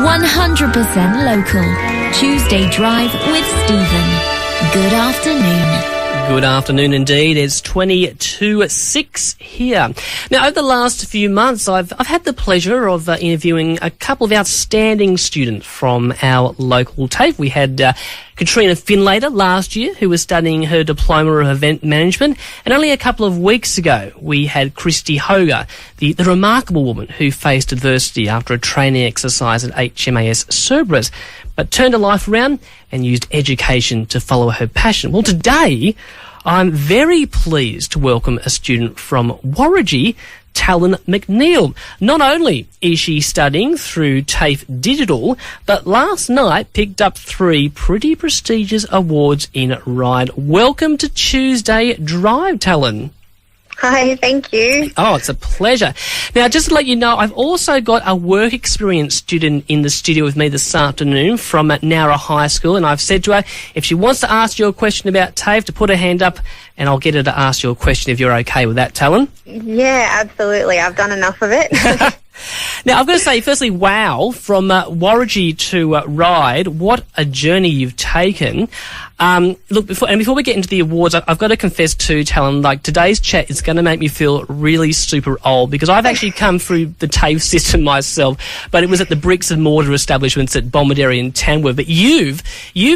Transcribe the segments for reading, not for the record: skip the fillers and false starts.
100% local. Tuesday Drive with Stephen. Good afternoon. Good afternoon indeed. It's 22:06 here. Now, over the last few months, I've had the pleasure of interviewing a couple of outstanding students from our local TAFE. We had Katrina Finlater last year, who was studying her Diploma of Event Management, and only a couple of weeks ago, we had Christy Hoger, the remarkable woman who faced adversity after a training exercise at HMAS Cerberus, but turned her life around and used education to follow her passion. Well, today, I'm very pleased to welcome a student from Worrigee, Talyn McNeill. Not only is she studying through TAFE Digital, but last night picked up 3 pretty prestigious awards in Ryde. Welcome to Tuesday Drive, Talyn. Hi, thank you. Oh, it's a pleasure. Now, just to let you know, I've also got a work experience student in the studio with me this afternoon from Nowra High School, and I've said to her, if she wants to ask you a question about TAFE, to put her hand up, and I'll get her to ask you a question if you're okay with that, Talyn. Yeah, absolutely. I've done enough of it. Now, I've got to say, firstly, wow, from Worrigee to Ryde, what a journey you've taken. Look, before we get into the awards, I've got to confess too, Talyn, like today's chat is going to make me feel really super old because I've actually come through the TAFE system myself, but it was at the bricks and mortar establishments at Bomaderry and Tamworth. But you've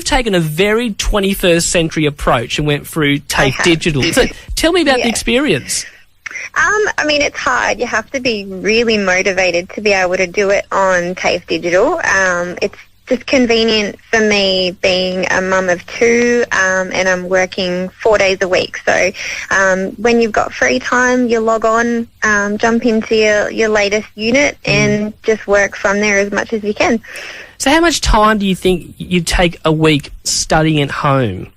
taken a very 21st century approach and went through TAFE Digital. So tell me about the experience. I mean, it's hard. You have to be really motivated to be able to do it on TAFE Digital. It's just convenient for me being a mum of 2 and I'm working 4 days a week. So when you've got free time, you log on, jump into your latest unit and just work from there as much as you can. So how much time do you think you take a week studying at home?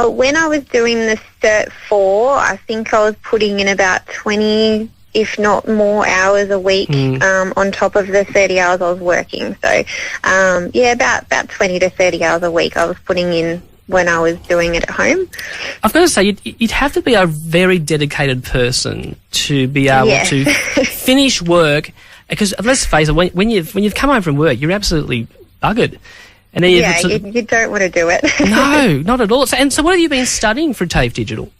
When I was doing the Cert 4, I think I was putting in about 20, if not more, hours a week on top of the 30 hours I was working. So, about 20 to 30 hours a week I was putting in when I was doing it at home. I've got to say, you'd have to be a very dedicated person to be able to finish work, because let's face it, when you've come home from work, you're absolutely buggered. And then you don't want to do it. No, not at all. So what have you been studying for TAFE Digital?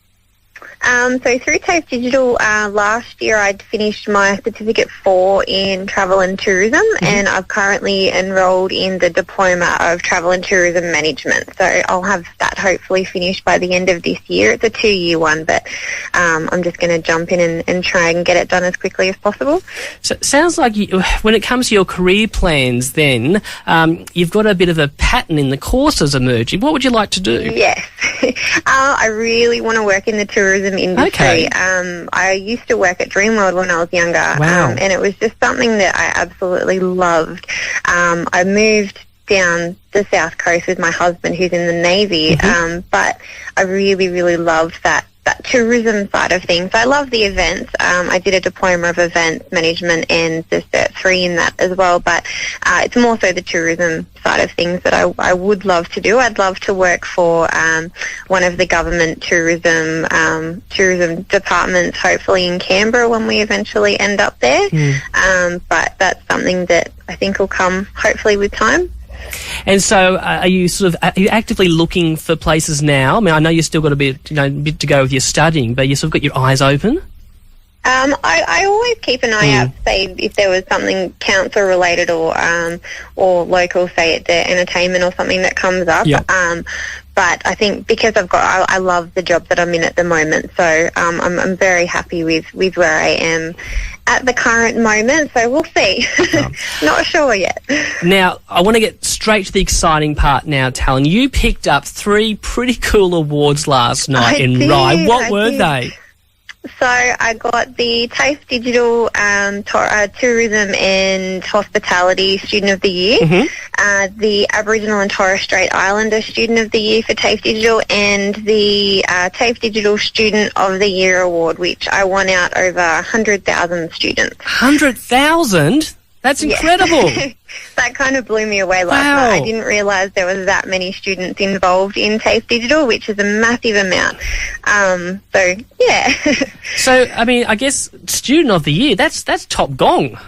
So through TAFE Digital, last year I'd finished my Certificate 4 in Travel and Tourism, and I've currently enrolled in the Diploma of Travel and Tourism Management. So I'll have that hopefully finished by the end of this year. It's a 2-year one, but I'm just going to jump in and try and get it done as quickly as possible. So it sounds like when it comes to your career plans then, you've got a bit of a pattern in the courses emerging. What would you like to do? Yes. I really want to work in the tourism industry. Okay. I used to work at Dreamworld when I was younger. Wow. And it was just something that I absolutely loved. I moved down the south coast with my husband who's in the Navy, but I really, really loved that tourism side of things. I love the events. I did a Diploma of Events Management and the Cert 3 in that as well, but it's more so the tourism side of things that I would love to do. I'd love to work for one of the government tourism departments, hopefully in Canberra when we eventually end up there. But that's something that I think will come hopefully with time. And so, are you actively looking for places now? I mean, I know you've still got a bit to go with your studying, but you sort of got your eyes open. I always keep an eye out, say if there was something council related or local, say at the entertainment or something that comes up. Yep. But I think because I love the job that I'm in at the moment, so I'm very happy with where I am at the current moment, so we'll see. Not sure yet. Now, I want to get straight to the exciting part now, Talyn. You picked up 3 pretty cool awards last night in Ryde. What were they? So I got the TAFE Digital Tourism and Hospitality Student of the Year, the Aboriginal and Torres Strait Islander Student of the Year for TAFE Digital, and the TAFE Digital Student of the Year Award, which I won out over 100,000 students. 100,000? That's incredible. That kind of blew me away last night. I didn't realise there was that many students involved in TAFE Digital, which is a massive amount. So, yeah. So, I mean, I guess Student of the Year, that's top gong.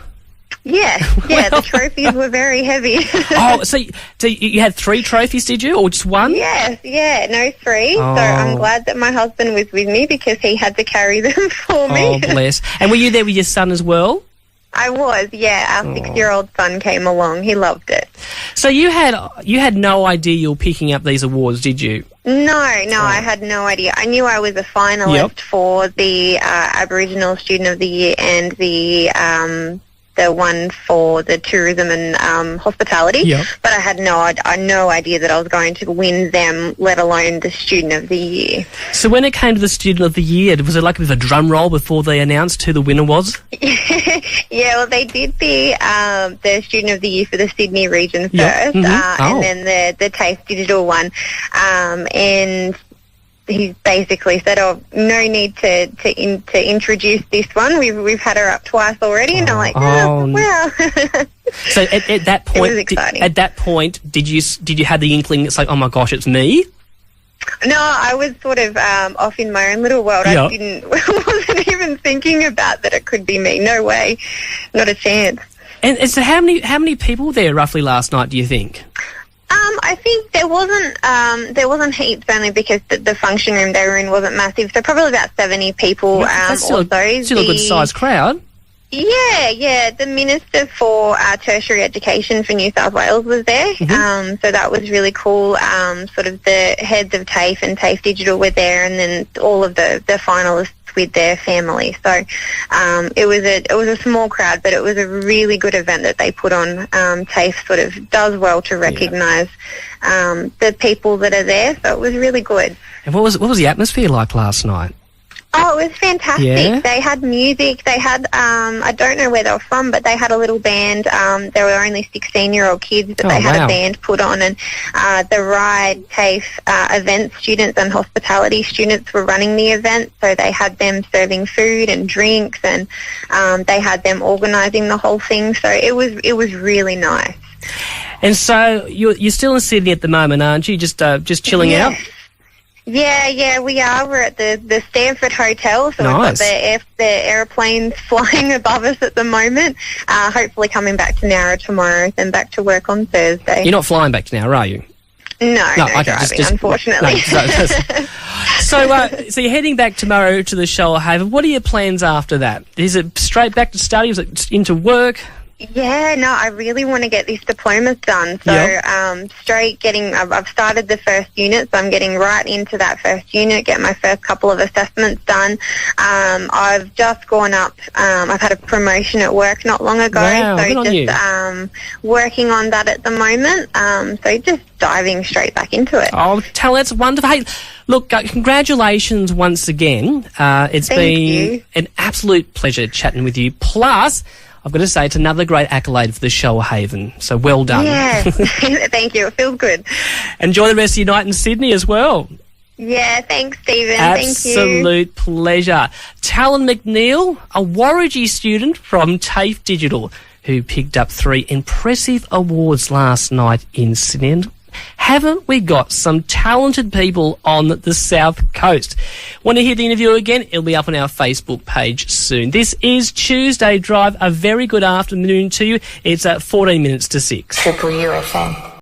Yeah, the trophies were very heavy. Oh, so you had 3 trophies, did you, or just 1? Yes, no, 3. Oh. So I'm glad that my husband was with me because he had to carry them for me. Oh, bless. And were you there with your son as well? I was, yeah. Our 6-year-old son came along. He loved it. So you had no idea you were picking up these awards, did you? No, I had no idea. I knew I was a finalist for the Aboriginal Student of the Year and the one for the tourism and hospitality, but I had no idea that I was going to win them, let alone the Student of the Year. So when it came to the Student of the Year, was it like a bit of a drum roll before they announced who the winner was? Yeah, well, they did the Student of the Year for the Sydney region first, and then the TAFE Digital one, and he basically said, "Oh, no need to introduce this one. We've had her up twice already." And I'm like, "Oh, wow." So at that point, it was exciting. At that point, did you have the inkling? It's like, oh my gosh, it's me. No, I was sort of off in my own little world. I wasn't even thinking about that it could be me. No way, not a chance. And so, how many people were there roughly last night, do you think? I think there wasn't heaps, only because the function room they were in wasn't massive. So probably about 70 people. That's still a good sized crowd. Yeah. The Minister for Tertiary Education for New South Wales was there, so that was really cool. Sort of the heads of TAFE and TAFE Digital were there, and then all of the finalists with their family. So it was a small crowd, but it was a really good event that they put on. TAFE sort of does well to recognise the people that are there, so it was really good. And what was the atmosphere like last night? Oh, it was fantastic. Yeah? They had music. They had, I don't know where they were from, but they had a little band. There were only 16-year-old kids, but they had a band put on. And the Ryde TAFE event students and hospitality students were running the event, so they had them serving food and drinks, and they had them organising the whole thing. So it was really nice. And so you're still in Sydney at the moment, aren't you? Just chilling out? Yeah, we are. We're at the Stanford Hotel, so nice. We've got the airplanes flying above us at the moment. Hopefully coming back to Nowra tomorrow, then back to work on Thursday. You're not flying back to Nowra, are you? No, okay, driving, unfortunately. So you're heading back tomorrow to the Shoalhaven. What are your plans after that? Is it straight back to study? Is it into work? Yeah, no, I really want to get this diploma done. So straight I've started the first unit, so I'm getting right into that first unit, get my first couple of assessments done. I've just gone up, I've had a promotion at work not long ago, so just working on that at the moment. So just diving straight back into it. Oh, that's wonderful. Hey, look, congratulations once again. It's been an absolute pleasure chatting with you. Plus, I've got to say, it's another great accolade for the Shoalhaven. So well done. Yeah, thank you. It feels good. Enjoy the rest of your night in Sydney as well. Yeah, thanks, Stephen. Absolute pleasure. Talyn McNeill, a Worrigee student from TAFE Digital, who picked up 3 impressive awards last night in Sydney. And haven't we got some talented people on the South Coast? Want to hear the interview again? It'll be up on our Facebook page soon. This is Tuesday Drive. A very good afternoon to you. It's at 14 minutes to 6. Triple UFM.